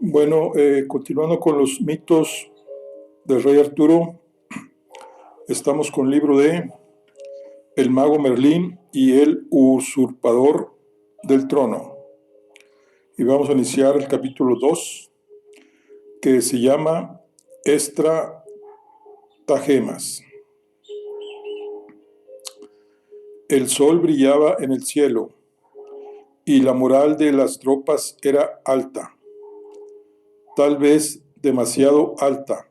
Bueno, continuando con los mitos del rey Arturo, estamos con el libro de El mago Merlín y el usurpador del trono. Y vamos a iniciar el capítulo 2, que se llama Estratagemas. El sol brillaba en el cielo y la moral de las tropas era alta, tal vez demasiado alta.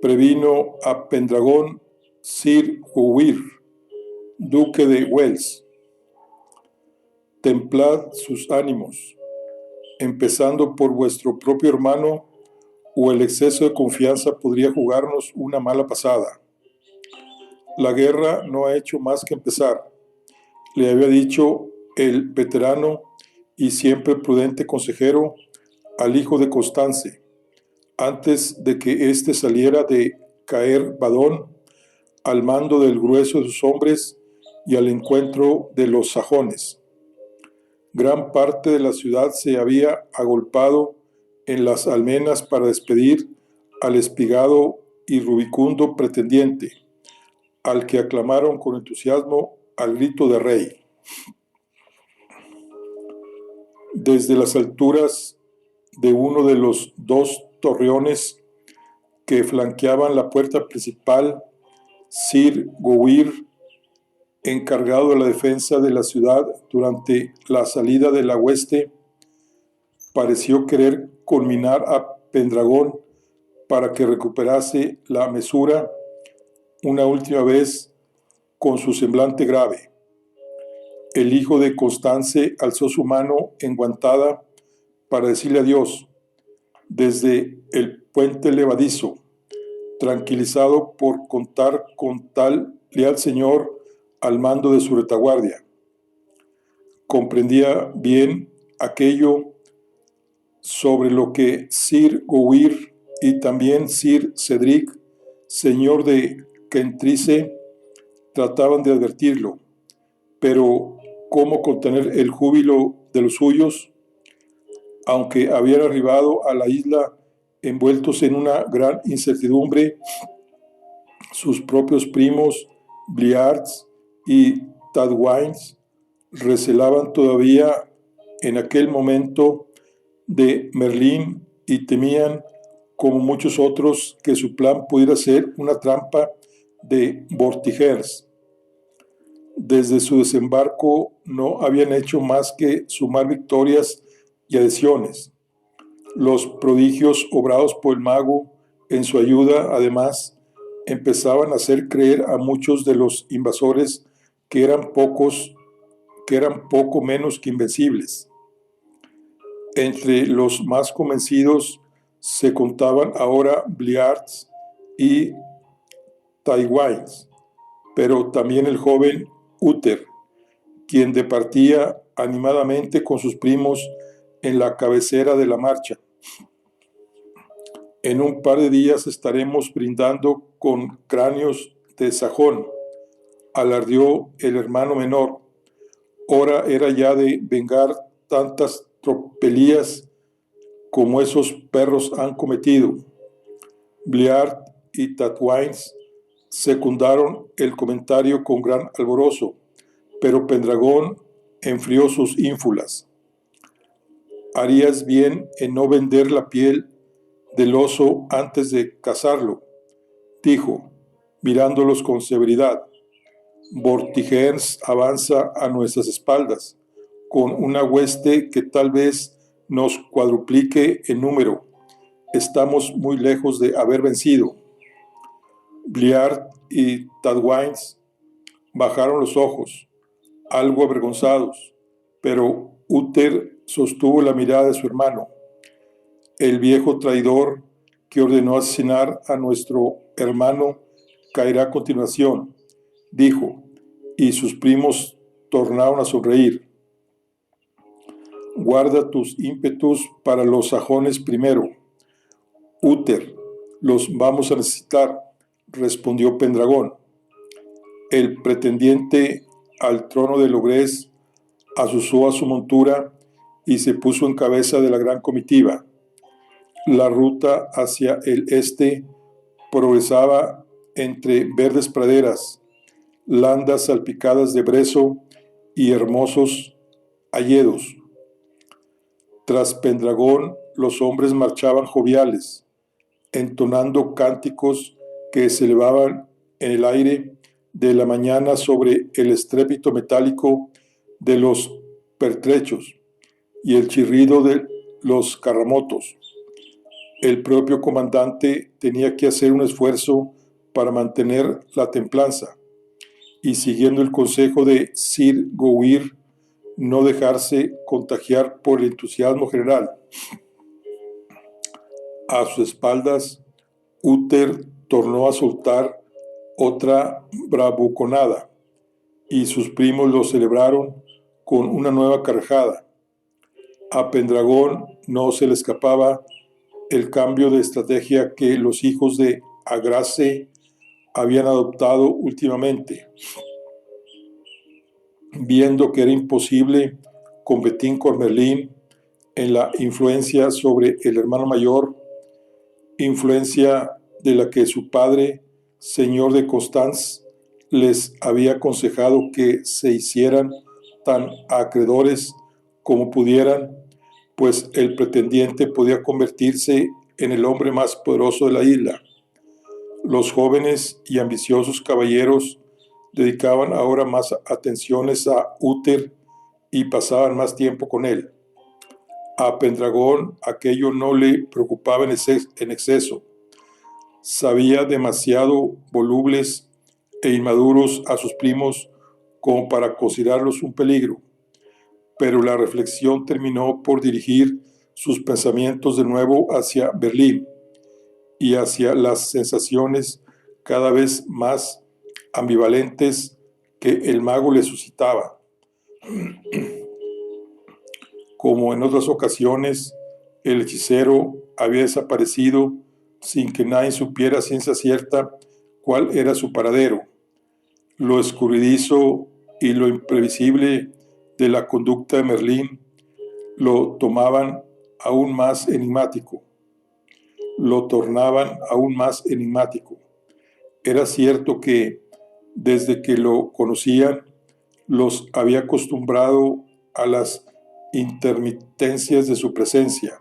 Previno a Pendragón Sir Guinevere, duque de Wells. Templad sus ánimos, empezando por vuestro propio hermano, o el exceso de confianza podría jugarnos una mala pasada. La guerra no ha hecho más que empezar, le había dicho el veterano y siempre prudente consejero al hijo de Constance, antes de que éste saliera de Caer Badón al mando del grueso de sus hombres y al encuentro de los sajones. Gran parte de la ciudad se había agolpado en las almenas para despedir al espigado y rubicundo pretendiente, al que aclamaron con entusiasmo al grito de rey. Desde las alturas de uno de los dos torreones que flanqueaban la puerta principal, Sir Guinevere, encargado de la defensa de la ciudad durante la salida de la hueste, pareció querer conminar a Pendragón para que recuperase la mesura una última vez con su semblante grave. El hijo de Constance alzó su mano enguantada para decirle adiós desde el puente levadizo, tranquilizado por contar con tal leal señor al mando de su retaguardia. Comprendía bien aquello sobre lo que Sir Guinevere y también Sir Cedric, señor de Kentrice, trataban de advertirlo, pero ¿cómo contener el júbilo de los suyos? Aunque habían arribado a la isla envueltos en una gran incertidumbre, sus propios primos, Bliards y Tadwines, recelaban todavía en aquel momento de Merlín y temían, como muchos otros, que su plan pudiera ser una trampa de Vortigers. Desde su desembarco no habían hecho más que sumar victorias y adhesiones. Los prodigios obrados por el mago en su ayuda, además, empezaban a hacer creer a muchos de los invasores que eran poco menos que invencibles. Entre los más convencidos se contaban ahora Bliards y Tywines, pero también el joven Uther, quien departía animadamente con sus primos en la cabecera de la marcha. En un par de días estaremos brindando con cráneos de sajón, alardeó el hermano menor. Hora era ya de vengar tantas tropelías como esos perros han cometido. Bliard y Tadwines secundaron el comentario con gran alborozo, pero Pendragón enfrió sus ínfulas. Harías bien en no vender la piel del oso antes de cazarlo, dijo, mirándolos con severidad. Vortigern avanza a nuestras espaldas, con una hueste que tal vez nos cuadruplique en número. Estamos muy lejos de haber vencido. Bliard y Tadwines bajaron los ojos, algo avergonzados, pero Uther sostuvo la mirada de su hermano. El viejo traidor que ordenó asesinar a nuestro hermano caerá a continuación, dijo, y sus primos tornaron a sonreír. Guarda tus ímpetus para los sajones primero. Uther, los vamos a necesitar, respondió Pendragón. El pretendiente al trono de Logres azuzó a su montura y se puso en cabeza de la gran comitiva. La ruta hacia el este progresaba entre verdes praderas, landas salpicadas de brezo y hermosos hayedos. Tras Pendragón, los hombres marchaban joviales, entonando cánticos que se elevaban en el aire de la mañana sobre el estrépito metálico de los pertrechos y el chirrido de los carramotos. El propio comandante tenía que hacer un esfuerzo para mantener la templanza y, siguiendo el consejo de Sir Gowir, no dejarse contagiar por el entusiasmo general. A sus espaldas, Uther tornó a soltar otra bravuconada y sus primos lo celebraron con una nueva carcajada. A Pendragón no se le escapaba el cambio de estrategia que los hijos de Agrace habían adoptado últimamente. Viendo que era imposible competir con Merlín en la influencia sobre el hermano mayor, influencia de la que su padre, señor de Constance, les había aconsejado que se hicieran tan acreedores como pudieran, pues el pretendiente podía convertirse en el hombre más poderoso de la isla. Los jóvenes y ambiciosos caballeros dedicaban ahora más atenciones a Uther y pasaban más tiempo con él. A Pendragón aquello no le preocupaba en exceso. Sabía demasiado volubles e inmaduros a sus primos como para considerarlos un peligro, pero la reflexión terminó por dirigir sus pensamientos de nuevo hacia Berlín y hacia las sensaciones cada vez más ambivalentes que el mago le suscitaba. Como en otras ocasiones, el hechicero había desaparecido sin que nadie supiera a ciencia cierta cuál era su paradero. Lo escurridizo y lo imprevisible de la conducta de Merlín lo tomaban aún más enigmático, lo tornaban aún más enigmático. Era cierto que, desde que lo conocían, los había acostumbrado a las intermitencias de su presencia,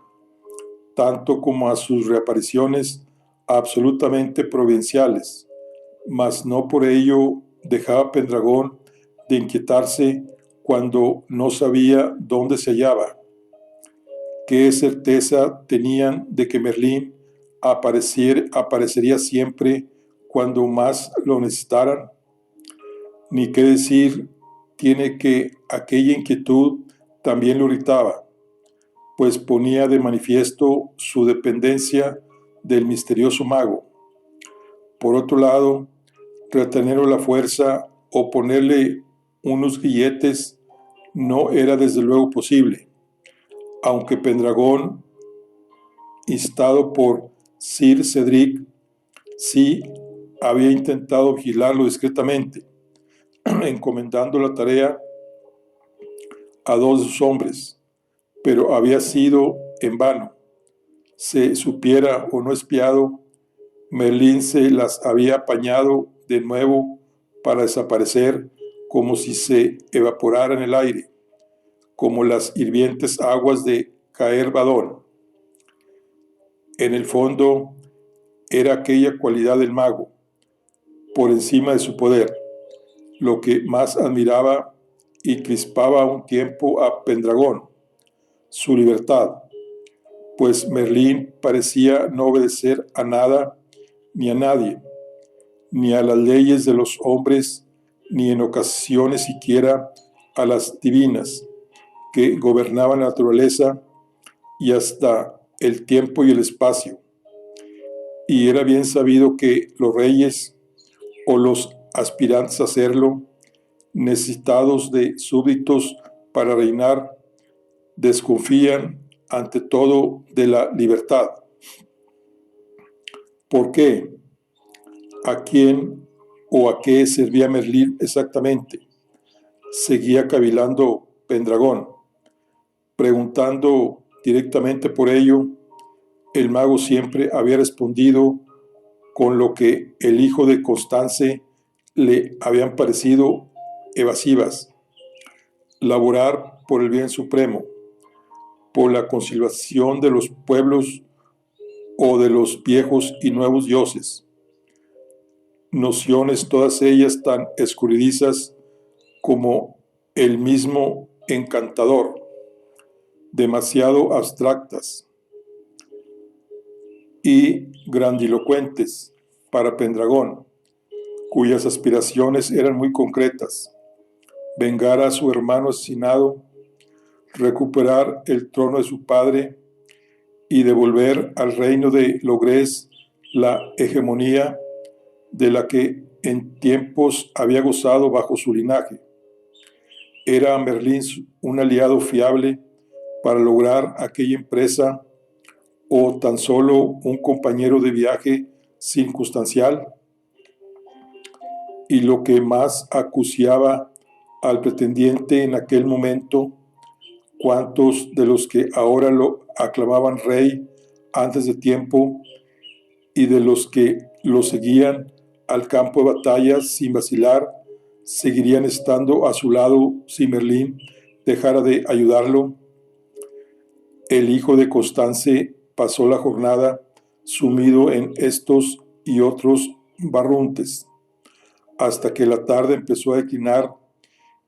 tanto como a sus reapariciones absolutamente providenciales, mas no por ello dejaba Pendragón de inquietarse cuando no sabía dónde se hallaba. ¿Qué certeza tenían de que Merlín aparecería siempre cuando más lo necesitaran? Ni qué decir tiene que aquella inquietud también lo irritaba, pues ponía de manifiesto su dependencia del misterioso mago. Por otro lado, retenerlo a la fuerza o ponerle unos grilletes no era desde luego posible, aunque Pendragón, instado por Sir Cedric, sí había intentado vigilarlo discretamente, encomendando la tarea a dos de sus hombres, pero había sido en vano. Se supiera o no espiado, Merlín se las había apañado de nuevo para desaparecer como si se evaporara en el aire, como las hirvientes aguas de Caer Badón. En el fondo, era aquella cualidad del mago, por encima de su poder, lo que más admiraba y crispaba a un tiempo a Pendragón, su libertad, pues Merlín parecía no obedecer a nada ni a nadie, ni a las leyes de los hombres, ni en ocasiones siquiera a las divinas, que gobernaban la naturaleza y hasta el tiempo y el espacio. Y era bien sabido que los reyes o los aspirantes a hacerlo, necesitados de súbditos para reinar, desconfían ante todo de la libertad. ¿Por qué? ¿A quién o a qué servía Merlín exactamente? Seguía cavilando Pendragón, preguntando directamente por ello. El mago siempre había respondido con lo que el hijo de Constance le habían parecido evasivas: laborar por el bien supremo, por la conciliación de los pueblos o de los viejos y nuevos dioses. Nociones todas ellas tan escurridizas como el mismo encantador, demasiado abstractas y grandilocuentes para Pendragón, cuyas aspiraciones eran muy concretas: vengar a su hermano asesinado, recuperar el trono de su padre y devolver al reino de Logres la hegemonía de la que en tiempos había gozado bajo su linaje. Era Merlín un aliado fiable para lograr aquella empresa, o tan solo un compañero de viaje circunstancial? Y lo que más acuciaba al pretendiente en aquel momento: cuántos de los que ahora lo aclamaban rey antes de tiempo y de los que lo seguían al campo de batalla sin vacilar, seguirían estando a su lado si Merlín dejara de ayudarlo. El hijo de Constance pasó la jornada sumido en estos y otros barruntes, hasta que la tarde empezó a declinar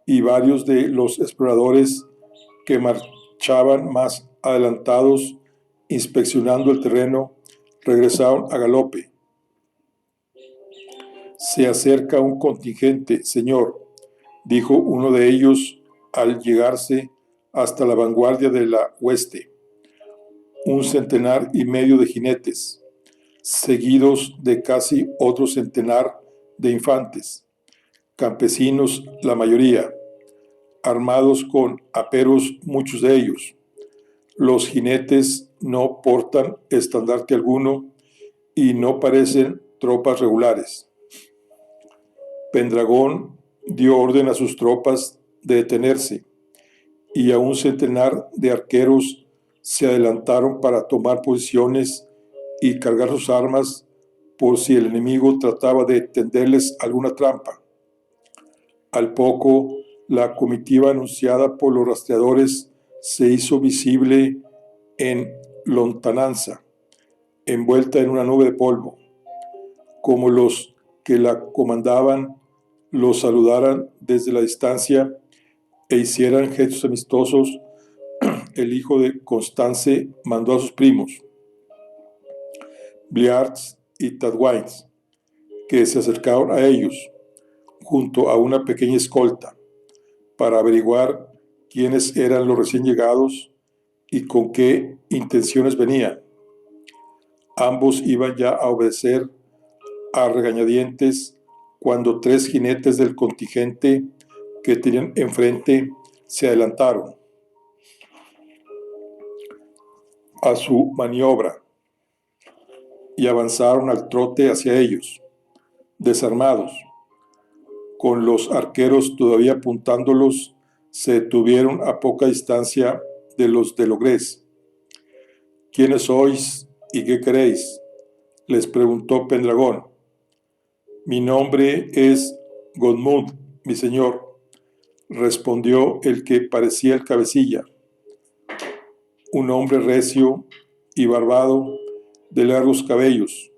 y varios de los exploradores que marchaban más adelantados inspeccionando el terreno regresaron a galope. Se acerca un contingente, señor, dijo uno de ellos al llegarse hasta la vanguardia de la hueste: 1,5 de jinetes, seguidos de casi otro centenar de infantes, campesinos la mayoría, armados con aperos muchos de ellos. Los jinetes no portan estandarte alguno y no parecen tropas regulares. Pendragón dio orden a sus tropas de detenerse, y a 1 centenar de arqueros se adelantaron para tomar posiciones y cargar sus armas por si el enemigo trataba de tenderles alguna trampa. Al poco, la comitiva anunciada por los rastreadores se hizo visible en lontananza, envuelta en una nube de polvo. Como los que la comandaban los saludaran desde la distancia e hicieran gestos amistosos, el hijo de Constance mandó a sus primos, Bliards y Tadwains, que se acercaron a ellos, junto a una pequeña escolta, para averiguar quiénes eran los recién llegados y con qué intenciones venían. Ambos iban ya a obedecer a regañadientes cuando 3 jinetes del contingente que tenían enfrente se adelantaron a su maniobra y avanzaron al trote hacia ellos, desarmados. Con los arqueros todavía apuntándolos, se detuvieron a poca distancia de los de Logres. ¿Quiénes sois y qué queréis?, les preguntó Pendragón. Mi nombre es Godmund, mi señor, respondió el que parecía el cabecilla, un hombre recio y barbado, de largos cabellos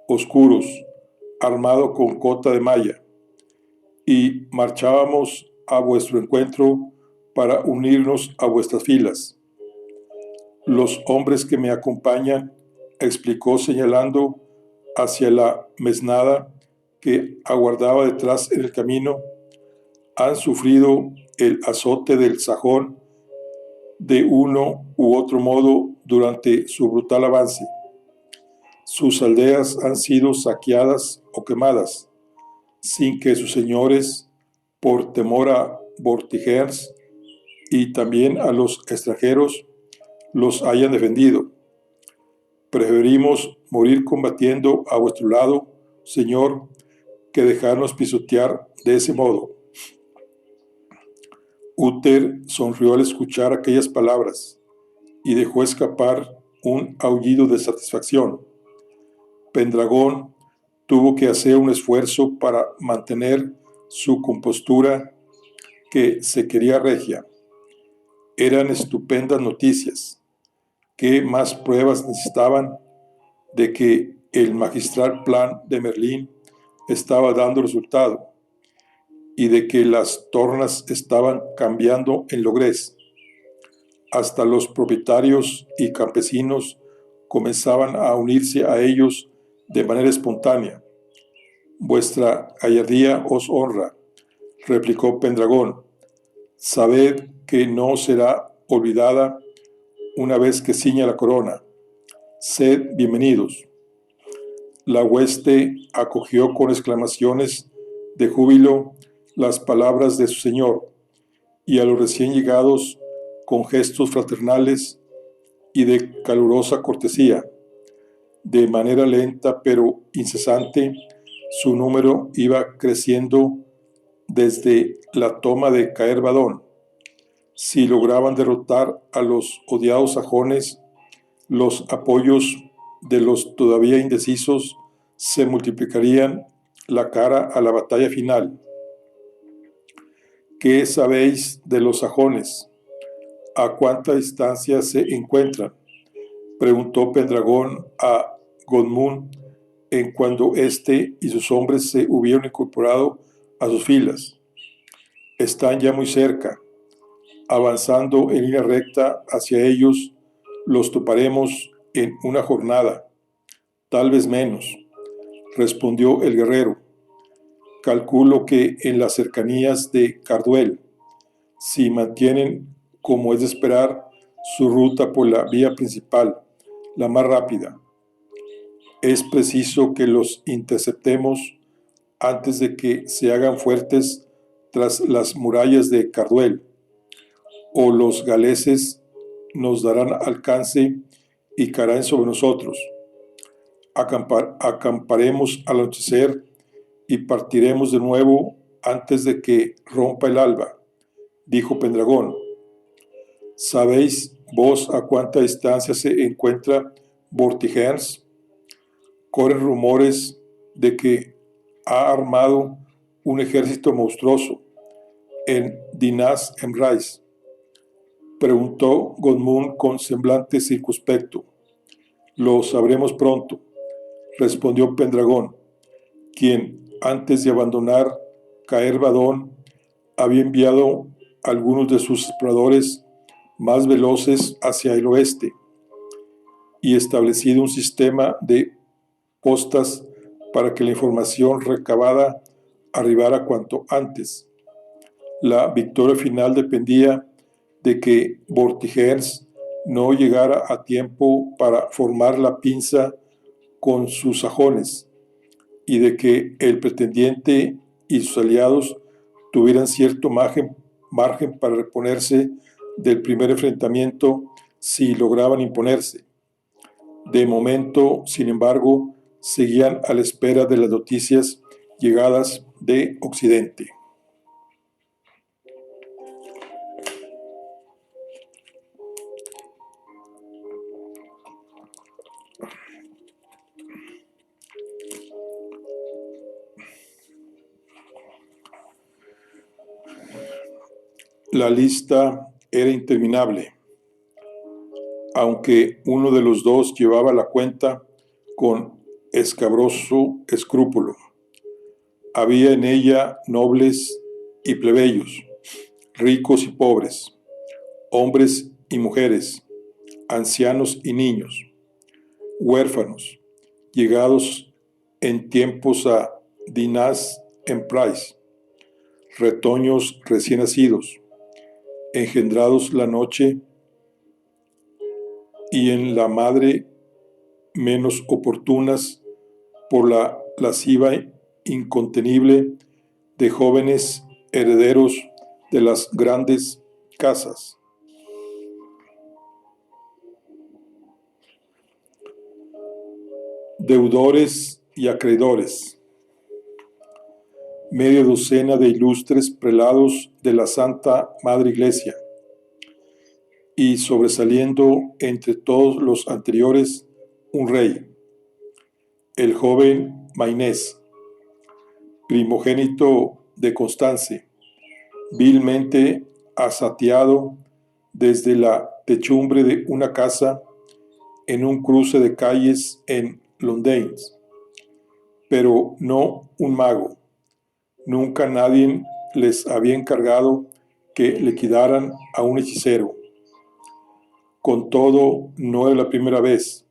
oscuros, armado con cota de malla, y marchábamos a vuestro encuentro para unirnos a vuestras filas. Los hombres que me acompañan, explicó señalando hacia la mesnada que aguardaba detrás en el camino, han sufrido el azote del sajón de uno u otro modo durante su brutal avance. Sus aldeas han sido saqueadas o quemadas, sin que sus señores, por temor a Vortigern y también a los extranjeros, los hayan defendido. Preferimos morir combatiendo a vuestro lado, señor, que dejarnos pisotear de ese modo. Uther sonrió al escuchar aquellas palabras y dejó escapar un aullido de satisfacción. Pendragón tuvo que hacer un esfuerzo para mantener su compostura, que se quería regia. Eran estupendas noticias. ¿Qué más pruebas necesitaban de que el magistral plan de Merlín estaba dando resultado y de que las tornas estaban cambiando en Logrés? Hasta los propietarios y campesinos comenzaban a unirse a ellos de manera espontánea. Vuestra gallardía os honra, replicó Pendragón. Sabed que no será olvidada una vez que ciña la corona. Sed bienvenidos. La hueste acogió con exclamaciones de júbilo las palabras de su señor, y a los recién llegados con gestos fraternales y de calurosa cortesía. De manera lenta pero incesante, su número iba creciendo desde la toma de Caer-Badón. Si lograban derrotar a los odiados sajones, los apoyos de los todavía indecisos se multiplicarían la cara a la batalla final. ¿Qué sabéis de los sajones? ¿A cuánta distancia se encuentran?, preguntó Pendragón a Godmund en cuando éste y sus hombres se hubieron incorporado a sus filas. Están ya muy cerca. Avanzando en línea recta hacia ellos, los toparemos en una jornada, tal vez menos, respondió el guerrero. Calculo que en las cercanías de Carduel, si mantienen, como es de esperar, su ruta por la vía principal, la más rápida. Es preciso que los interceptemos antes de que se hagan fuertes tras las murallas de Carduel, o los galeses nos darán alcance y caerán sobre nosotros. Acamparemos al anochecer y partiremos de nuevo antes de que rompa el alba, dijo Pendragón. ¿Sabéis vos a cuánta distancia se encuentra Vortigern? Corren rumores de que ha armado un ejército monstruoso en Dinas Emrais, preguntó Godmund con semblante circunspecto. Lo sabremos pronto, respondió Pendragón, quien, antes de abandonar Caer-Badón, había enviado algunos de sus exploradores más veloces hacia el oeste y establecido un sistema de postas para que la información recabada arribara cuanto antes. La victoria final dependía de que Vortigern no llegara a tiempo para formar la pinza con sus sajones y de que el pretendiente y sus aliados tuvieran cierto margen para reponerse del primer enfrentamiento si lograban imponerse. De momento, sin embargo, seguían a la espera de las noticias llegadas de Occidente. La lista era interminable, aunque uno de los dos llevaba la cuenta con escabroso escrúpulo. Había en ella nobles y plebeyos, ricos y pobres, hombres y mujeres, ancianos y niños, huérfanos, llegados en tiempos a Dinas Emrais, retoños recién nacidos, engendrados la noche y en la madre menos oportunas por la lasciva incontenible de jóvenes herederos de las grandes casas. Deudores y acreedores. Media docena de ilustres prelados de la Santa Madre Iglesia, y sobresaliendo entre todos los anteriores, un rey, el joven Mainés, primogénito de Constance, vilmente asateado desde la techumbre de una casa en un cruce de calles en Londres, pero no un mago. Nunca nadie les había encargado que liquidaran a un hechicero. Con todo, no era la primera vez,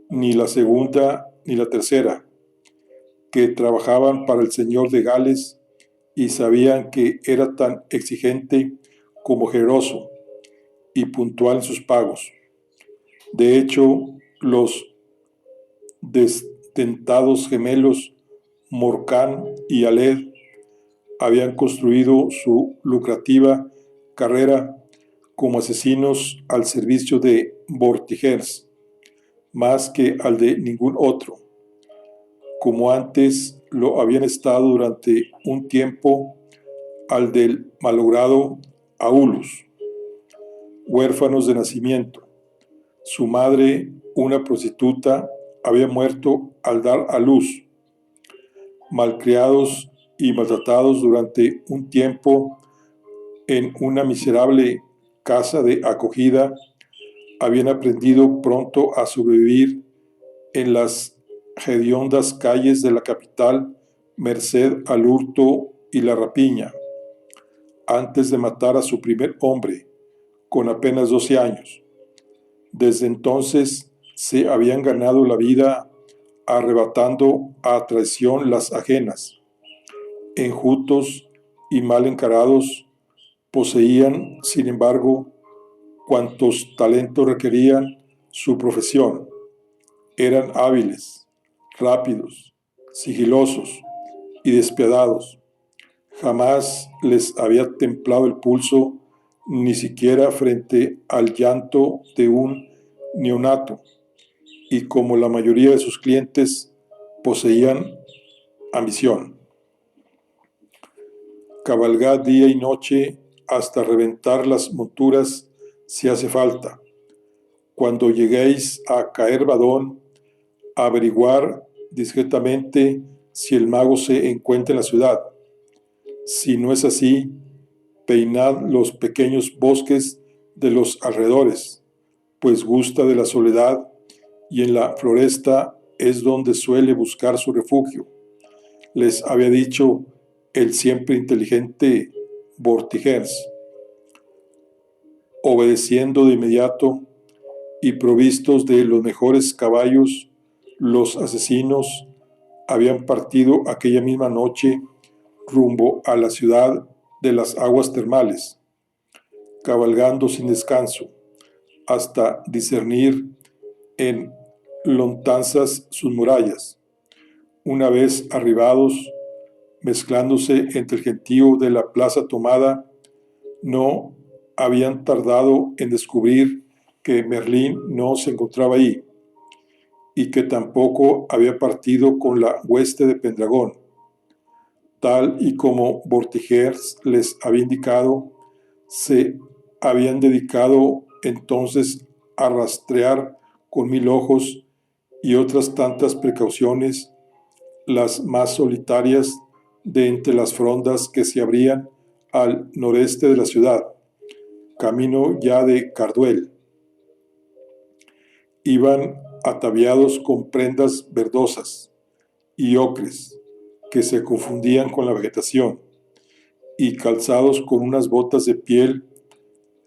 ni la segunda ni la tercera, que trabajaban para el señor de Gales y sabían que era tan exigente como generoso y puntual en sus pagos. De hecho, los destentados gemelos Morcán y Aled habían construido su lucrativa carrera como asesinos al servicio de Vortigers, más que al de ningún otro, como antes lo habían estado durante un tiempo al del malogrado Aulus, huérfanos de nacimiento. Su madre, una prostituta, había muerto al dar a luz. Malcriados y maltratados durante un tiempo en una miserable casa de acogida, habían aprendido pronto a sobrevivir en las hediondas calles de la capital, merced al hurto y la rapiña, antes de matar a su primer hombre, con apenas 12 años. Desde entonces se habían ganado la vida arrebatando a traición las ajenas. Enjutos y mal encarados, poseían, sin embargo, cuantos talentos requerían su profesión. Eran hábiles, rápidos, sigilosos y despiadados. Jamás les había templado el pulso, ni siquiera frente al llanto de un neonato, y como la mayoría de sus clientes, poseían ambición. Cabalgad día y noche hasta reventar las monturas si hace falta. Cuando lleguéis a Caervadón, a averiguar discretamente si el mago se encuentra en la ciudad. Si no es así, peinad los pequeños bosques de los alrededores, pues gusta de la soledad y en la floresta es donde suele buscar su refugio. Les había dicho el siempre inteligente Vortigers. Obedeciendo de inmediato y provistos de los mejores caballos, los asesinos habían partido aquella misma noche rumbo a la ciudad de las aguas termales, cabalgando sin descanso, hasta discernir en lontanzas sus murallas. Una vez arribados, mezclándose entre el gentío de la plaza tomada, no habían tardado en descubrir que Merlín no se encontraba ahí, y que tampoco había partido con la hueste de Pendragón. Tal y como Vortigers les había indicado, se habían dedicado entonces a rastrear con 1000 ojos y otras tantas precauciones las más solitarias de entre las frondas que se abrían al noreste de la ciudad, camino ya de Carduel. Iban ataviados con prendas verdosas y ocres que se confundían con la vegetación, y calzados con unas botas de piel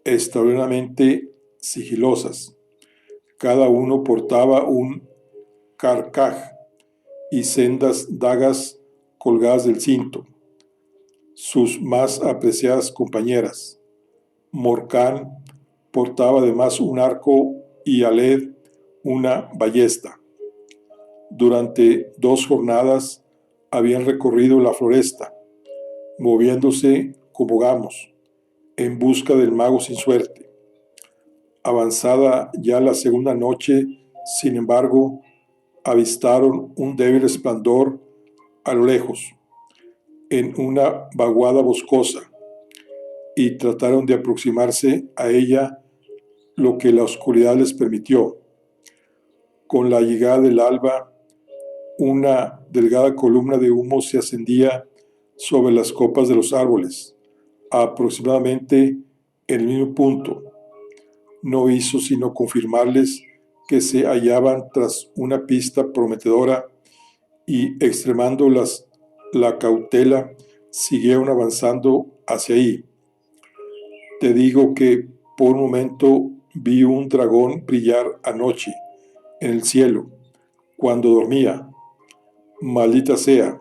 extraordinariamente sigilosas. Cada uno portaba un carcaj y sendas dagas colgadas del cinto. Sus más apreciadas compañeras, Morcán, portaba además un arco y Aled una ballesta. Durante 2 jornadas habían recorrido la floresta, moviéndose como gamos, en busca del mago sin suerte. Avanzada ya la segunda noche, sin embargo, avistaron un débil resplandor a lo lejos, en una vaguada boscosa, y trataron de aproximarse a ella lo que la oscuridad les permitió. Con la llegada del alba, una delgada columna de humo se ascendía sobre las copas de los árboles, aproximadamente en el mismo punto. No hizo sino confirmarles que se hallaban tras una pista prometedora y, extremando la cautela, siguieron avanzando hacia ahí. Te digo que por un momento vi un dragón brillar anoche en el cielo, cuando dormía. Maldita sea,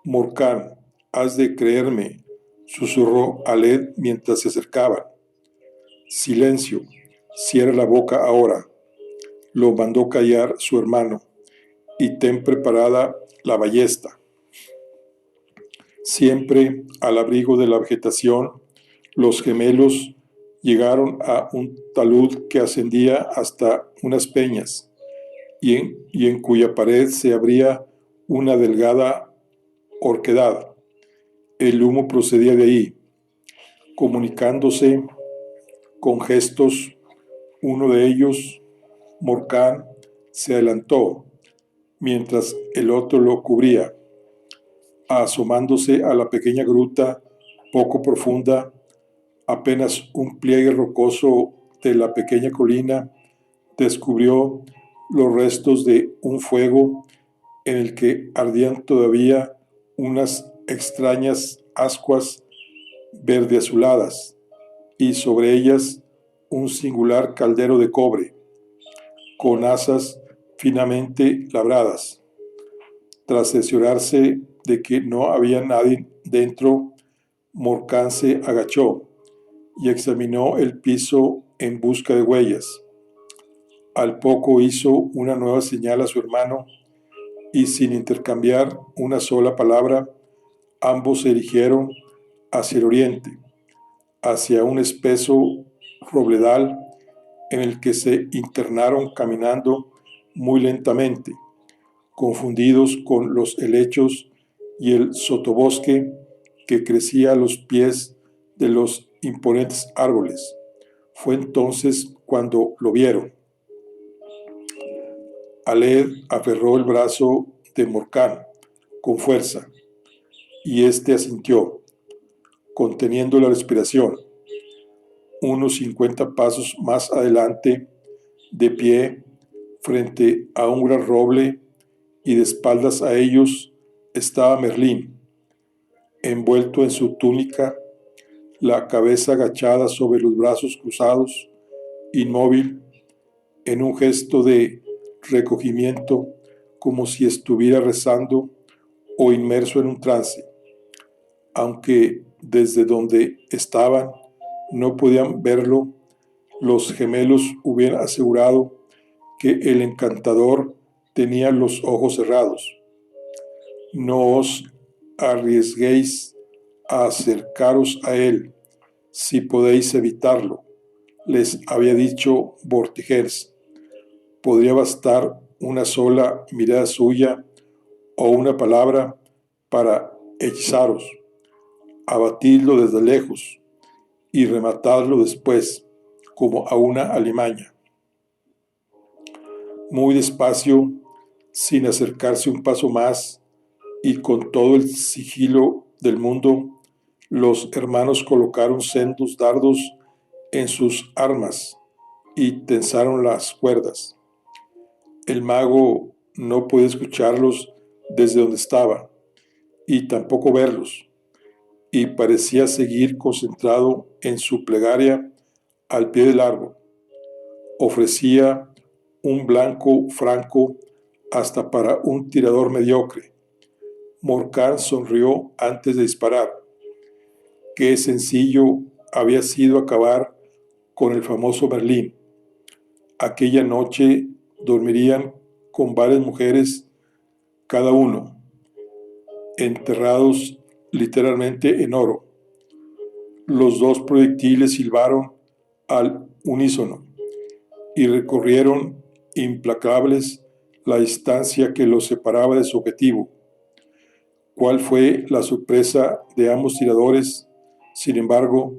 Morcán, has de creerme, susurró Aled mientras se acercaban. Silencio, cierra la boca ahora, lo mandó callar su hermano, y ten preparada la ballesta. Siempre al abrigo de la vegetación, los gemelos llegaron a un talud que ascendía hasta unas peñas y en cuya pared se abría una delgada horquedad. El humo procedía de ahí. Comunicándose con gestos, uno de ellos, Morcán, se adelantó, mientras el otro lo cubría. Asomándose a la pequeña gruta poco profunda, apenas un pliegue rocoso de la pequeña colina, descubrió los restos de un fuego en el que ardían todavía unas extrañas ascuas verde azuladas, y sobre ellas un singular caldero de cobre, con asas finamente labradas. Tras cerciorarse de que no había nadie dentro, Morcán se agachó y examinó el piso en busca de huellas. Al poco hizo una nueva señal a su hermano y, sin intercambiar una sola palabra, ambos se dirigieron hacia el oriente, hacia un espeso robledal en el que se internaron caminando muy lentamente, confundidos con los helechos y el sotobosque que crecía a los pies de los imponentes árboles. Fue entonces cuando lo vieron. Aled aferró el brazo de Morcán con fuerza, y éste asintió, conteniendo la respiración. Unos 50 pasos más adelante, de pie, frente a un gran roble, y de espaldas a ellos, estaba Merlín, envuelto en su túnica, la cabeza agachada sobre los brazos cruzados, inmóvil, en un gesto de recogimiento, como si estuviera rezando o inmerso en un trance, aunque desde donde estaban no podían verlo. Los gemelos hubieran asegurado que el encantador tenía los ojos cerrados. No os arriesguéis a acercaros a él, si podéis evitarlo, les había dicho Vortigers. Podría bastar una sola mirada suya o una palabra para hechizaros. Abatidlo desde lejos y rematadlo después, como a una alimaña. Muy despacio, sin acercarse un paso más, y con todo el sigilo del mundo, los hermanos colocaron sendos dardos en sus armas y tensaron las cuerdas. El mago no podía escucharlos desde donde estaba, y tampoco verlos, y parecía seguir concentrado en su plegaria al pie del árbol. Ofrecía un blanco franco hasta para un tirador mediocre. Morcán sonrió antes de disparar. Qué sencillo había sido acabar con el famoso Merlín. Aquella noche dormirían con varias mujeres cada uno, enterrados literalmente en oro. Los dos proyectiles silbaron al unísono y recorrieron implacables la distancia que los separaba de su objetivo. ¿Cuál fue la sorpresa de ambos tiradores, sin embargo,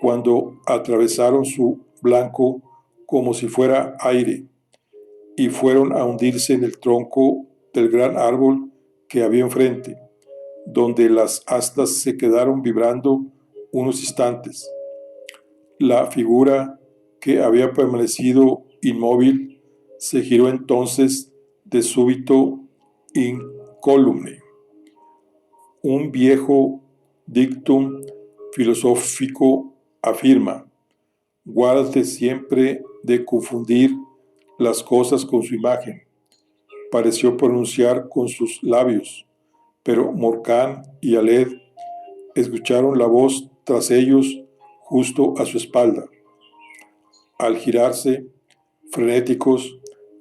cuando atravesaron su blanco como si fuera aire, y fueron a hundirse en el tronco del gran árbol que había enfrente, donde las astas se quedaron vibrando unos instantes. La figura, que había permanecido inmóvil, se giró entonces de súbito incólume. Un viejo dictum filosófico afirma: guárdate siempre de confundir las cosas con su imagen. Pareció pronunciar con sus labios, pero Morcán y Aled escucharon la voz tras ellos, justo a su espalda. Al girarse, frenéticos,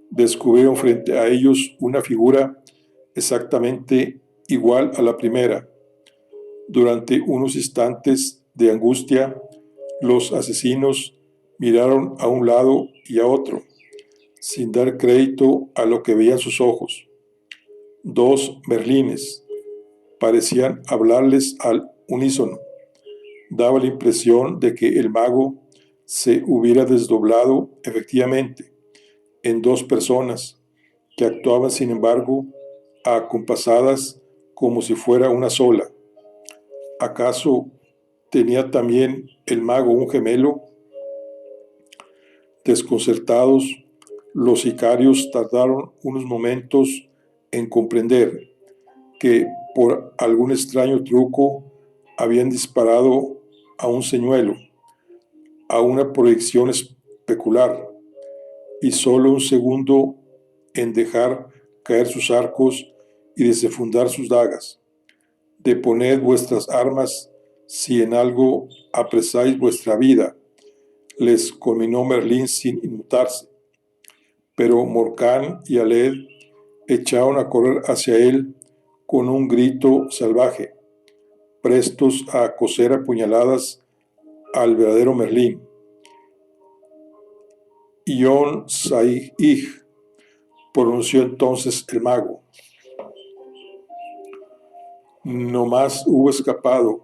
descubrieron frente a ellos una figura exactamente igual a la primera. Durante unos instantes de angustia, los asesinos miraron a un lado y a otro, sin dar crédito a lo que veían sus ojos. Dos merlines parecían hablarles al unísono. Daba la impresión de que el mago se hubiera desdoblado efectivamente en dos personas que actuaban, sin embargo, acompasadas como si fuera una sola. ¿Acaso tenía también el mago un gemelo? Desconcertados, los sicarios tardaron unos momentos en comprender que por algún extraño truco habían disparado a un señuelo, a una proyección especular, y solo un segundo en dejar caer sus arcos y desenfundar sus dagas. Deponed vuestras armas si en algo apresáis vuestra vida, les conminó Merlín sin inmutarse. Pero Morcán y Aled echaron a correr hacia él con un grito salvaje, prestos a coser a puñaladas al verdadero Merlín. Ion Saig, pronunció entonces el mago. No más hubo escapado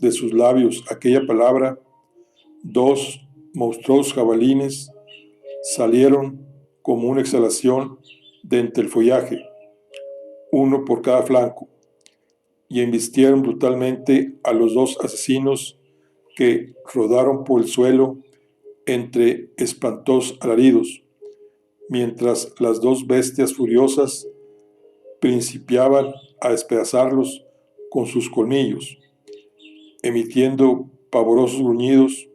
de sus labios aquella palabra, dos monstruosos jabalines salieron como una exhalación de entre el follaje, uno por cada flanco, y embistieron brutalmente a los dos asesinos, que rodaron por el suelo entre espantosos alaridos, mientras las dos bestias furiosas principiaban a despedazarlos con sus colmillos, emitiendo pavorosos gruñidos.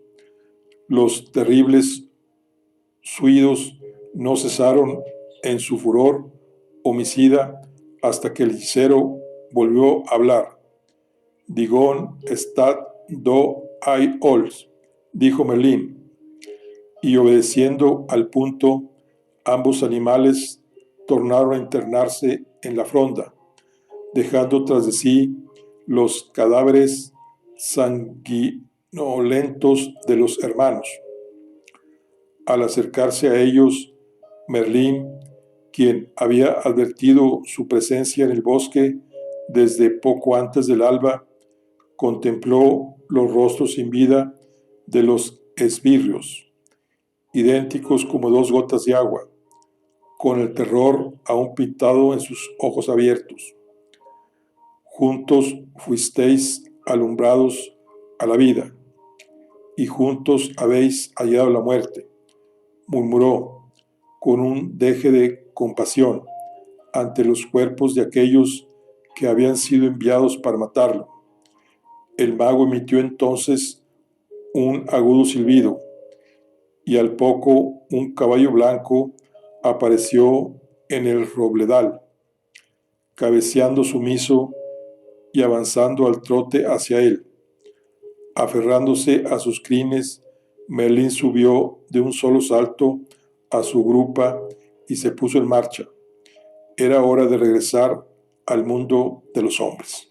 Los terribles suidos no cesaron en su furor homicida hasta que el hechicero volvió a hablar. Digón stat do ai ols, dijo Merlín, y obedeciendo al punto, ambos animales tornaron a internarse en la fronda, dejando tras de sí los cadáveres sanguinolentos de los hermanos. Al acercarse a ellos, Merlín, quien había advertido su presencia en el bosque desde poco antes del alba, contempló los rostros sin vida de los esbirrios, idénticos como dos gotas de agua, con el terror aún pintado en sus ojos abiertos. Juntos fuisteis alumbrados a la vida, y juntos habéis hallado la muerte, murmuró, con un deje de compasión, ante los cuerpos de aquellos que habían sido enviados para matarlo. El mago emitió entonces un agudo silbido, y al poco un caballo blanco apareció en el robledal, cabeceando sumiso y avanzando al trote hacia él. Aferrándose a sus crines, Merlín subió de un solo salto a su grupa y se puso en marcha. Era hora de regresar al mundo de los hombres.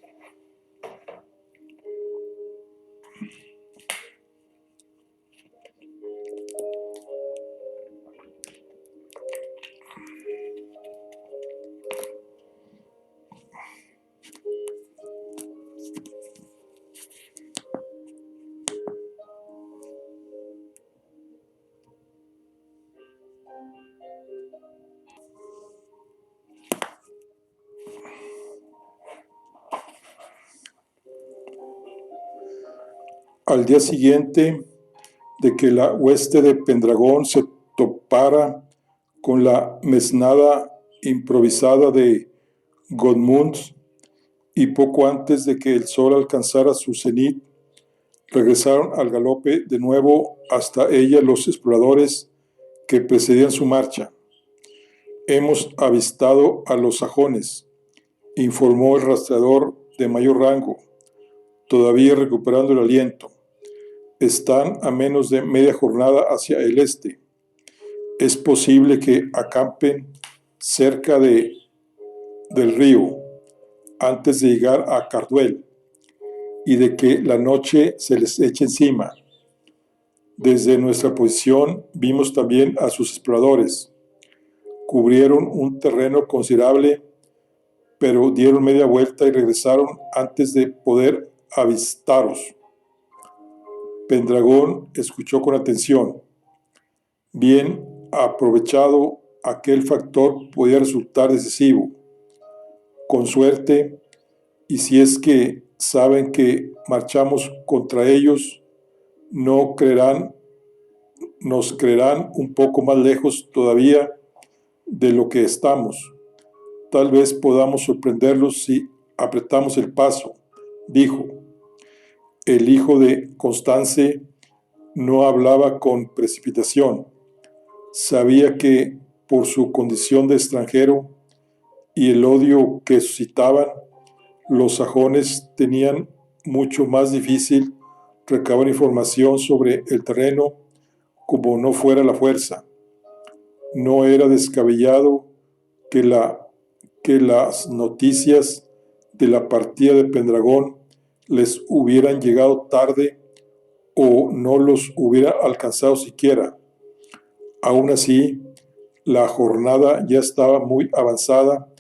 Al día siguiente de que la hueste de Pendragón se topara con la mesnada improvisada de Godmund, y poco antes de que el sol alcanzara su cenit, regresaron al galope de nuevo hasta ella los exploradores que precedían su marcha. Hemos avistado a los sajones, informó el rastreador de mayor rango, todavía recuperando el aliento. Están a menos de media jornada hacia el este. Es posible que acampen cerca del río antes de llegar a Carduel y de que la noche se les eche encima. Desde nuestra posición vimos también a sus exploradores. Cubrieron un terreno considerable, pero dieron media vuelta y regresaron antes de poder avistaros. Pendragón escuchó con atención. Bien aprovechado, aquel factor podía resultar decisivo. Con suerte, y si es que saben que marchamos contra ellos, nos creerán un poco más lejos todavía de lo que estamos. Tal vez podamos sorprenderlos si apretamos el paso, dijo. El hijo de Constance no hablaba con precipitación. Sabía que por su condición de extranjero y el odio que suscitaban, los sajones tenían mucho más difícil recabar información sobre el terreno como no fuera la fuerza. No era descabellado que las noticias de la partida de Pendragón les hubieran llegado tarde o no los hubiera alcanzado siquiera. Aún así, la jornada ya estaba muy avanzada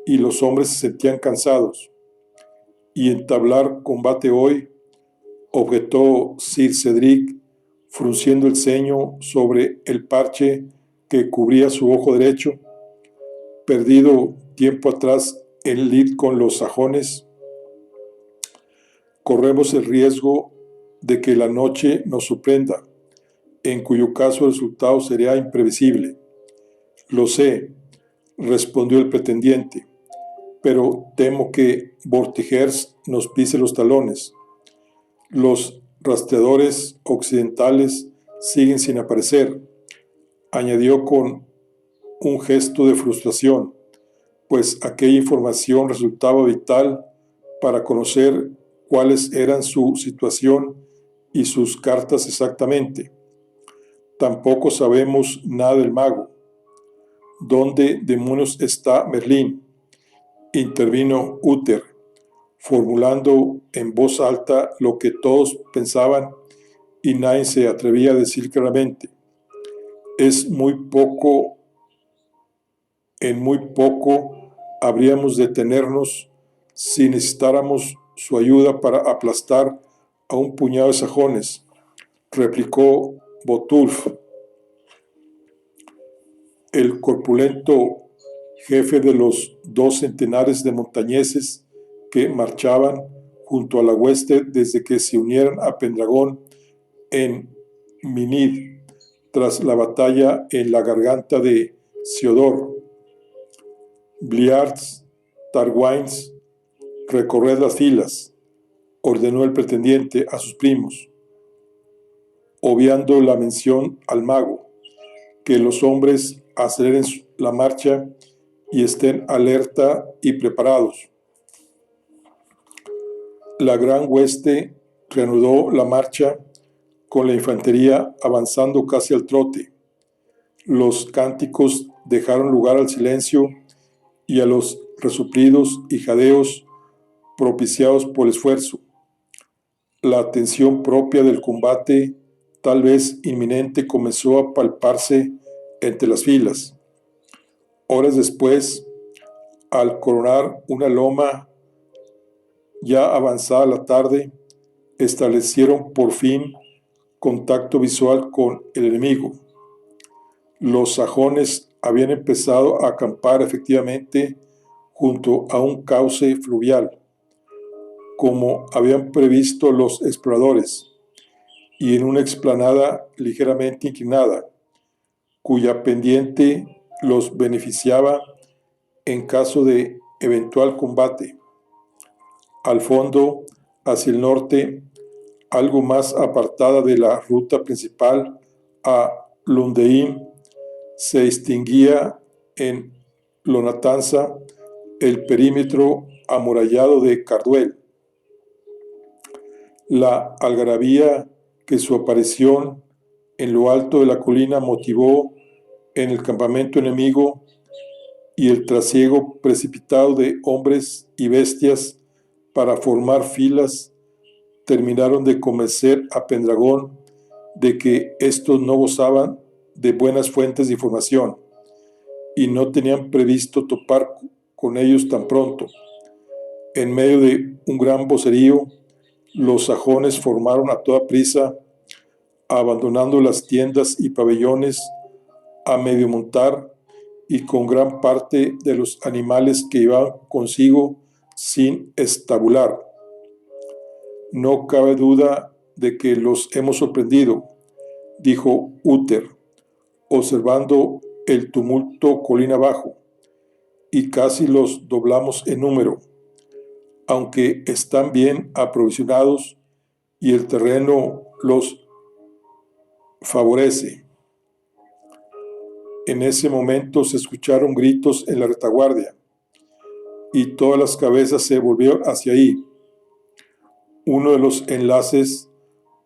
y los hombres se sentían cansados. Y entablar combate hoy, objetó Sir Cedric, frunciendo el ceño sobre el parche que cubría su ojo derecho, perdido tiempo atrás en lid con los sajones. Corremos el riesgo de que la noche nos sorprenda, en cuyo caso el resultado sería imprevisible. Lo sé, respondió el pretendiente, pero temo que Vortigers nos pise los talones. Los rastreadores occidentales siguen sin aparecer, añadió con un gesto de frustración, pues aquella información resultaba vital para conocer cuáles eran su situación y sus cartas exactamente. Tampoco sabemos nada del mago. ¿Dónde demonios está Merlín?, intervino Uther, formulando en voz alta lo que todos pensaban y nadie se atrevía a decir claramente. En muy poco habríamos de detenernos si necesitáramos su ayuda para aplastar a un puñado de sajones, replicó Botulf. El corpulento jefe de los 2 centenares de montañeses que marchaban junto a la hueste desde que se unieran a Pendragón en Minid, tras la batalla en la garganta de Siodor. Bliards, Tarwains, recorred las filas, ordenó el pretendiente a sus primos, obviando la mención al mago, que los hombres aceleren la marcha y estén alerta y preparados. La gran hueste reanudó la marcha con la infantería avanzando casi al trote. Los cánticos dejaron lugar al silencio y a los resoplidos y jadeos propiciados por el esfuerzo. La tensión propia del combate, tal vez inminente, comenzó a palparse entre las filas. Horas después, al coronar una loma, ya avanzada la tarde, establecieron por fin contacto visual con el enemigo. Los sajones habían empezado a acampar efectivamente junto a un cauce fluvial, como habían previsto los exploradores, y en una explanada ligeramente inclinada, cuya pendiente los beneficiaba en caso de eventual combate. Al fondo, hacia el norte, algo más apartada de la ruta principal a Lundein, se distinguía en Lonatanza el perímetro amurallado de Carduel. La algarabía que su aparición en lo alto de la colina motivó en el campamento enemigo y el trasiego precipitado de hombres y bestias para formar filas terminaron de convencer a Pendragón de que estos no gozaban de buenas fuentes de información y no tenían previsto topar con ellos tan pronto. En medio de un gran vocerío, los sajones formaron a toda prisa, abandonando las tiendas y pabellones a medio montar y con gran parte de los animales que iban consigo sin estabular. No cabe duda de que los hemos sorprendido, dijo Uther, observando el tumulto colina abajo, y casi los doblamos en número, aunque están bien aprovisionados y el terreno los favorece. En ese momento se escucharon gritos en la retaguardia y todas las cabezas se volvieron hacia ahí. Uno de los enlaces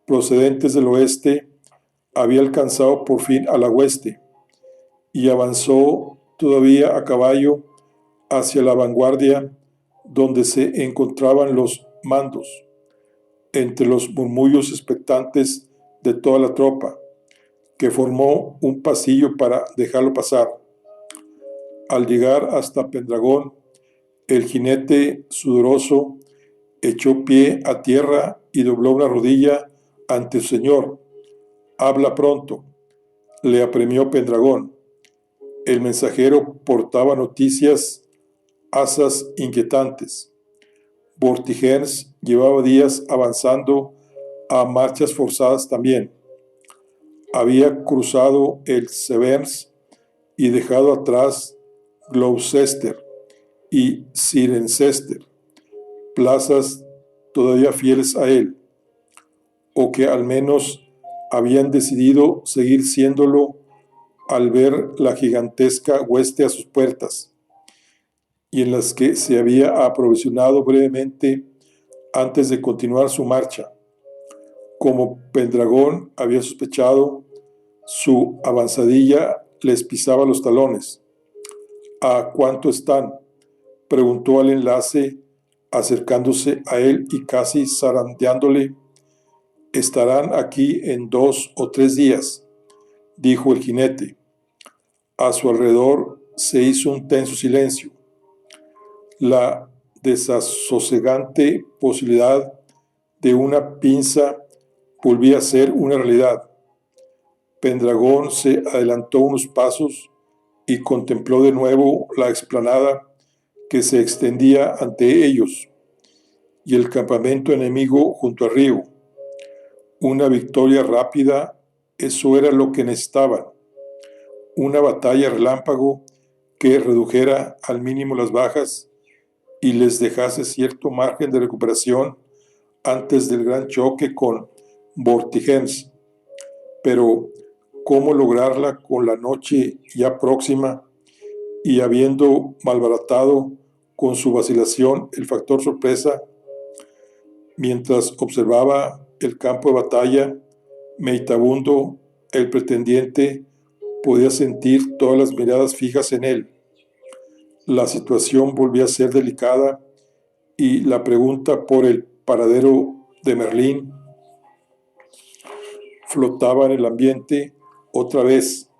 procedentes del oeste había alcanzado por fin a la hueste y avanzó todavía a caballo hacia la vanguardia donde se encontraban los mandos, entre los murmullos expectantes de toda la tropa, que formó un pasillo para dejarlo pasar. Al llegar hasta Pendragón, el jinete sudoroso echó pie a tierra y dobló una rodilla ante su señor. Habla pronto, le apremió Pendragón. El mensajero portaba noticias asaz inquietantes. Vortigern llevaba días avanzando a marchas forzadas también. Había cruzado el Severn y dejado atrás Gloucester y Cirencester, plazas todavía fieles a él, o que al menos habían decidido seguir siéndolo al ver la gigantesca hueste a sus puertas, y en las que se había aprovisionado brevemente antes de continuar su marcha. Como Pendragón había sospechado, su avanzadilla les pisaba los talones. ¿A cuánto están?, preguntó al enlace, acercándose a él y casi zarandeándole. Estarán aquí en 2 o 3 días, dijo el jinete. A su alrededor se hizo un tenso silencio. La desasosegante posibilidad de una pinza volvía a ser una realidad. Pendragón se adelantó unos pasos y contempló de nuevo la explanada que se extendía ante ellos y el campamento enemigo junto al río. Una victoria rápida, eso era lo que necesitaban. Una batalla relámpago que redujera al mínimo las bajas y les dejase cierto margen de recuperación antes del gran choque con Vortigern. Pero ¿cómo lograrla con la noche ya próxima y habiendo malbaratado con su vacilación el factor sorpresa? Mientras observaba el campo de batalla, meditabundo, el pretendiente podía sentir todas las miradas fijas en él. La situación volvía a ser delicada y la pregunta por el paradero de Merlín flotaba en el ambiente otra vez,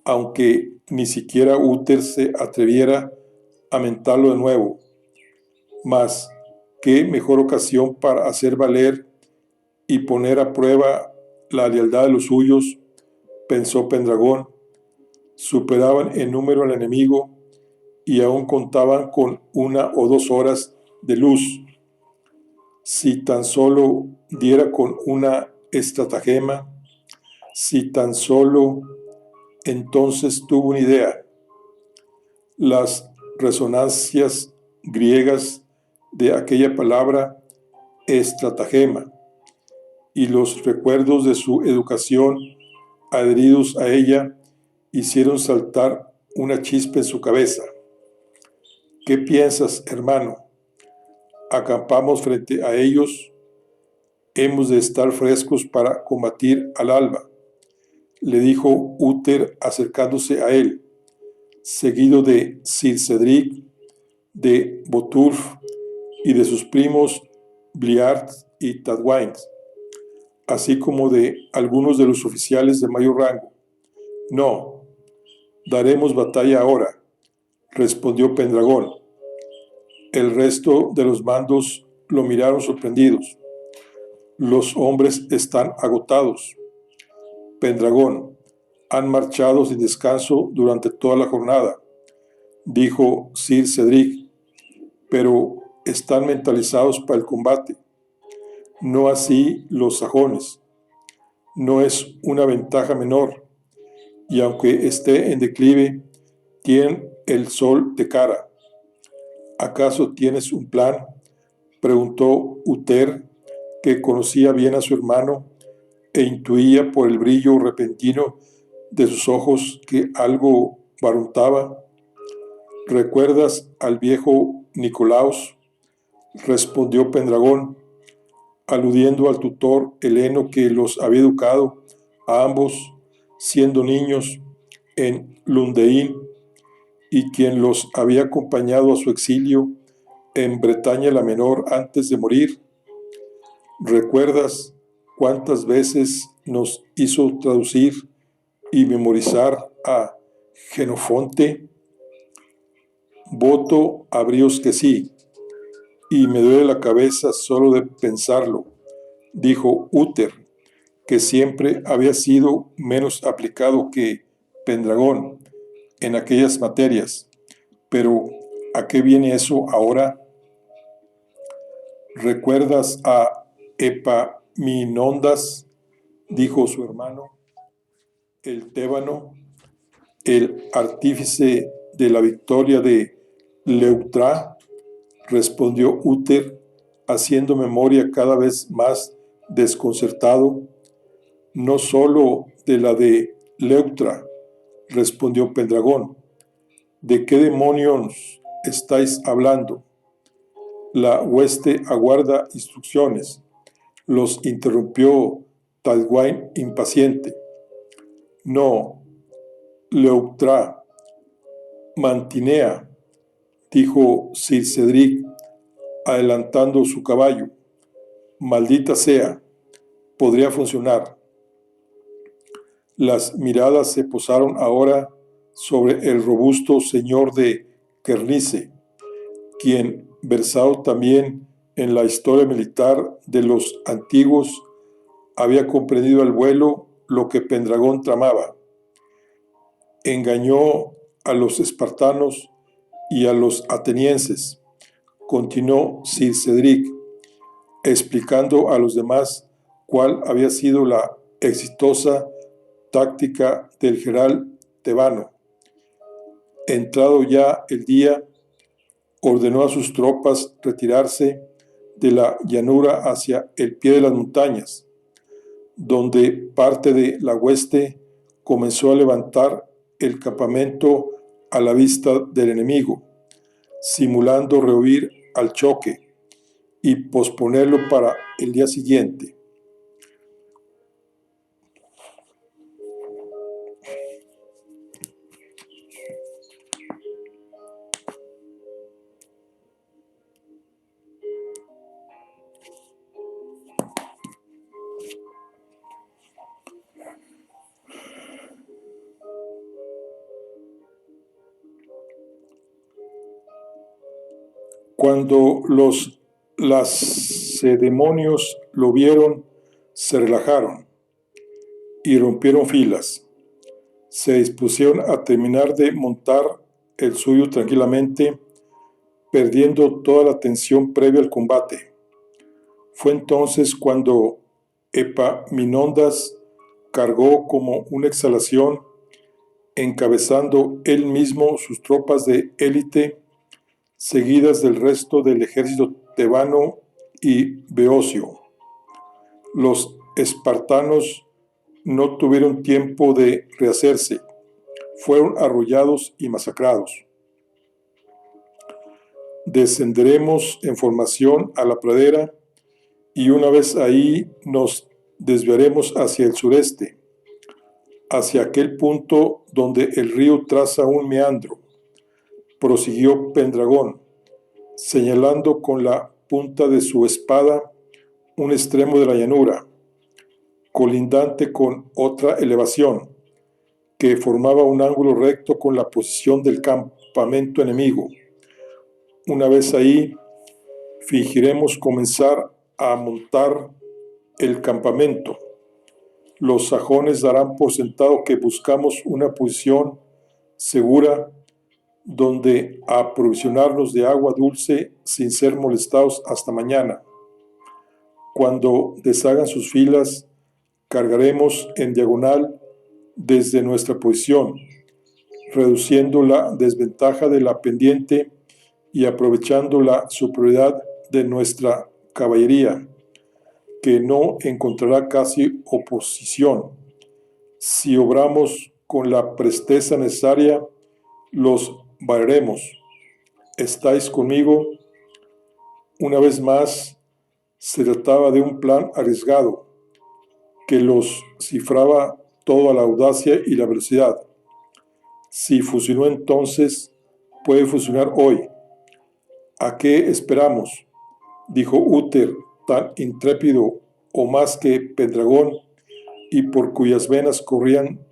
aunque ni siquiera Uther se atreviera a mentarlo de nuevo. Mas, qué mejor ocasión para hacer valer y poner a prueba la lealtad de los suyos, pensó Pendragón. Superaban en número al enemigo y aún contaban con 1 o 2 horas de luz. Si tan solo diera con una estratagema, si tan solo entonces tuvo una idea. Las resonancias griegas de aquella palabra estratagema y los recuerdos de su educación adheridos a ella hicieron saltar una chispa en su cabeza. ¿Qué piensas, hermano? Acampamos frente a ellos. Hemos de estar frescos para combatir al alba, le dijo Uther acercándose a él, seguido de Sir Cedric, de Botulf y de sus primos Bliart y Tadwain, así como de algunos de los oficiales de mayor rango. No, daremos batalla ahora, respondió Pendragón. El resto de los mandos lo miraron sorprendidos. Los hombres están agotados. Pendragón, han marchado sin descanso durante toda la jornada, dijo Sir Cedric, pero están mentalizados para el combate. No así los sajones. No es una ventaja menor, y aunque esté en declive, tienen el sol de cara. ¿Acaso tienes un plan?, preguntó Uther, que conocía bien a su hermano e intuía por el brillo repentino de sus ojos que algo barruntaba. ¿Recuerdas al viejo Nicolaos?, respondió Pendragón, aludiendo al tutor heleno que los había educado a ambos siendo niños en Lundein y quien los había acompañado a su exilio en Bretaña la Menor antes de morir. ¿Recuerdas cuántas veces nos hizo traducir y memorizar a Genofonte? Voto a bríos que sí, y me duele la cabeza solo de pensarlo, dijo Uther, que siempre había sido menos aplicado que Pendragón en aquellas materias. Pero, ¿a qué viene eso ahora? ¿Recuerdas a Epaminondas?, dijo su hermano, el tébano, el artífice de la victoria de Leuctra, respondió Uther, haciendo memoria cada vez más desconcertado. No solo de la de Leuctra, respondió Pendragón. ¿De qué demonios estáis hablando? La hueste aguarda instrucciones, los interrumpió Tadwain impaciente. No, Leuctra, Mantinea, dijo Sir Cedric, adelantando su caballo. Maldita sea, podría funcionar. Las miradas se posaron ahora sobre el robusto señor de Kernice, quien, versado también en la historia militar de los antiguos, había comprendido al vuelo lo que Pendragón tramaba. Engañó a los espartanos y a los atenienses, continuó Sir Cedric, explicando a los demás cuál había sido la exitosa táctica del general tebano. Entrado ya el día, ordenó a sus tropas retirarse de la llanura hacia el pie de las montañas, donde parte de la hueste comenzó a levantar el campamento a la vista del enemigo, simulando rehuir al choque y posponerlo para el día siguiente. Cuando los lacedemonios lo vieron, se relajaron y rompieron filas. Se dispusieron a terminar de montar el suyo tranquilamente, perdiendo toda la tensión previa al combate. Fue entonces cuando Epaminondas cargó como una exhalación, encabezando él mismo sus tropas de élite, seguidas del resto del ejército tebano y beocio. Los espartanos no tuvieron tiempo de rehacerse, fueron arrollados y masacrados. Descenderemos en formación a la pradera y una vez ahí nos desviaremos hacia el sureste, hacia aquel punto donde el río traza un meandro, prosiguió Pendragón, señalando con la punta de su espada un extremo de la llanura, colindante con otra elevación, que formaba un ángulo recto con la posición del campamento enemigo. Una vez ahí, fingiremos comenzar a montar el campamento. Los sajones darán por sentado que buscamos una posición segura donde aprovisionarnos de agua dulce sin ser molestados hasta mañana. Cuando deshagan sus filas, cargaremos en diagonal desde nuestra posición, reduciendo la desventaja de la pendiente y aprovechando la superioridad de nuestra caballería, que no encontrará casi oposición. Si obramos con la presteza necesaria, los valeremos. ¿Estáis conmigo? Una vez más, se trataba de un plan arriesgado, que los cifraba todo a la audacia y la velocidad. Si funcionó entonces, puede funcionar hoy. ¿A qué esperamos?, dijo Úter, tan intrépido o más que Pendragón, y por cuyas venas corrían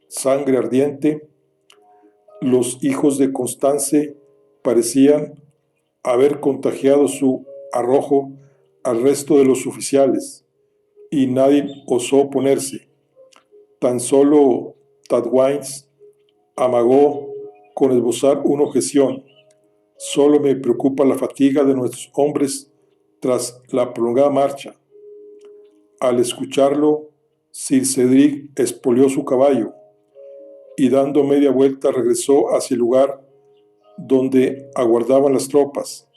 sangre ardiente. Los hijos de Constance parecían haber contagiado su arrojo al resto de los oficiales, y nadie osó oponerse. Tan solo Tadwains amagó con esbozar una objeción: solo me preocupa la fatiga de nuestros hombres tras la prolongada marcha. Al escucharlo, Sir Cedric espolió su caballo y dando media vuelta regresó hacia el lugar donde aguardaban las tropas,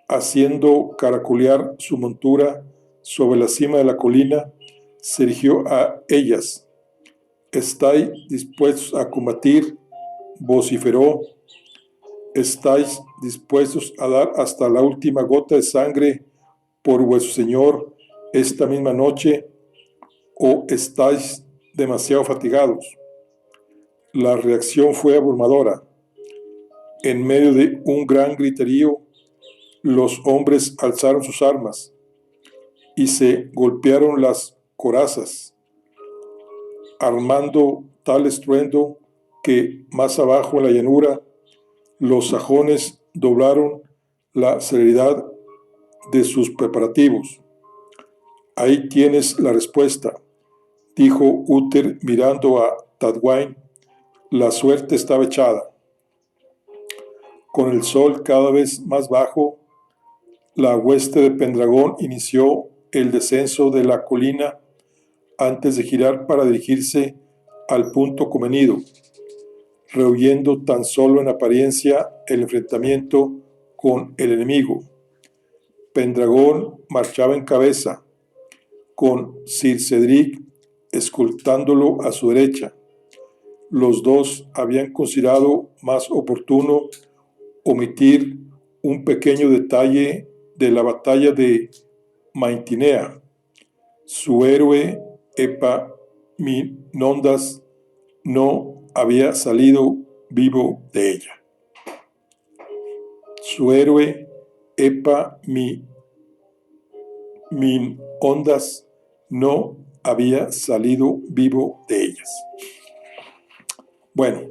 haciendo caracolear su montura sobre la cima de la colina. Se dirigió a ellas. ¿Estáis dispuestos a combatir?, vociferó. ¿Estáis dispuestos a dar hasta la última gota de sangre por vuestro Señor esta misma noche, o estáis demasiado fatigados? La reacción fue abrumadora. En medio de un gran griterío, los hombres alzaron sus armas y se golpearon las corazas, armando tal estruendo que más abajo en la llanura los sajones doblaron la celeridad de sus preparativos. Ahí tienes la respuesta, dijo Úter mirando a Tadwain. La suerte estaba echada. Con el sol cada vez más bajo, la hueste de Pendragón inició el descenso de la colina antes de girar para dirigirse al punto convenido, rehuyendo tan solo en apariencia el enfrentamiento con el enemigo. Pendragón marchaba en cabeza, con Sir Cedric escoltándolo a su derecha. Los dos habían considerado más oportuno omitir un pequeño detalle de la batalla de Mantinea. Su héroe Epaminondas no había salido vivo de ella. Su héroe Epaminondas no había salido vivo de ellas. Bueno,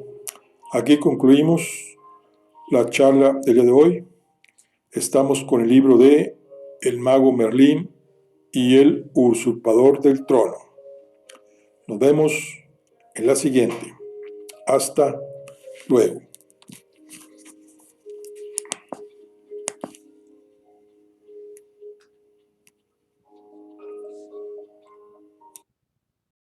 aquí concluimos la charla del día de hoy. Estamos con el libro de El mago Merlín y el usurpador del trono. Nos vemos en la siguiente. Hasta luego.